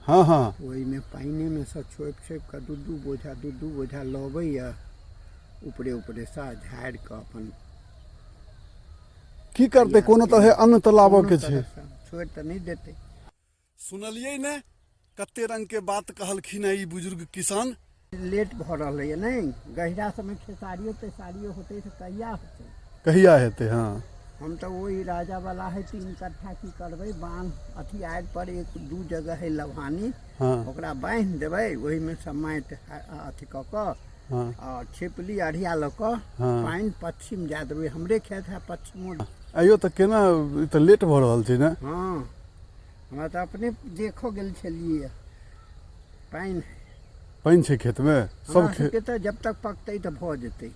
हाँ हाँ वही में पानी में से छोप के दू दू बोझा लबैया ऊपरे ऊपरे सा झाड़ के अपन की करते कोनो तरह अन्न तो लाबो के छे छोड़ तो नहीं देते। सुनलिए ने कते रंग के बात कहलखिन ई बुजुर्ग किसान। लेट भ रहा है नहीं गहिरा समय खेसारियो तेसारियो होते तो कहिया होते कहिया हेते। हाँ हम तो वही राजा वाला है 3 कट्ठा की करबे बांध अथी आड़ पर 1-2 जगह है लभानी। हाँ ओकरा बांध देवे वही में समाट अथी क के हाँ और छिपली अढ़िया ल के हाँ। पानी पश्चिम जा देवे हमरे खेत है पश्चिमो। आइयो तो केना तो लेट भ रहल छै ने। हाँ हमरा तो अपने देखो गेल छलिए पानी पानी छै खेत में सब खेत के तो जब तक पकते तो भ जेते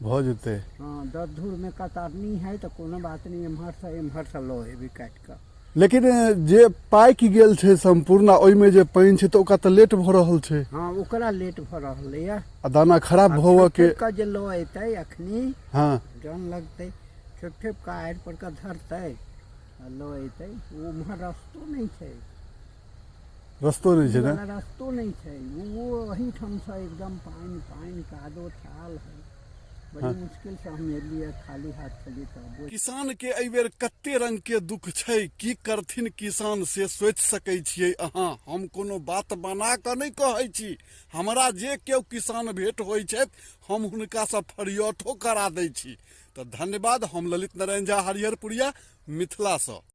भ जेते। हाँ 10 धूर में कतरनी है तो कोनो बात नहीं एम्हर से लो है भी काट के। लेकिन जे पाई की गेल छै संपूर्ण ओइ में जे पानी छै तो ओका तो लेट भ रहल छै। हाँ ओकरा लेट भ रहल है आ दाना खराब होव के जे लो एते अखनी हाँ जन लगते छोटे का आड़ पर का धरते लो एते उम्हर रास्तो नहीं छै रस्तो नहीं छै ना। रास्तो नहीं छै वो वही ठम से एकदम पानी कादो थाल है बड़ी मुश्किल से हम एलिए खाली हाथ चली तो। किसान के एहि बेर कते रंग के दुख छै की करथिन किसान से सोच सकै छियै अहाँ। हम कोनो बात बना के नहीं कहै छी हमरा जे केओ किसान भेंट होइ छथि हम हुनका से फरियाठो करा दै छी। तो धन्यवाद। हम ललित नारायण झा हरिहरपुरिया मिथिला से।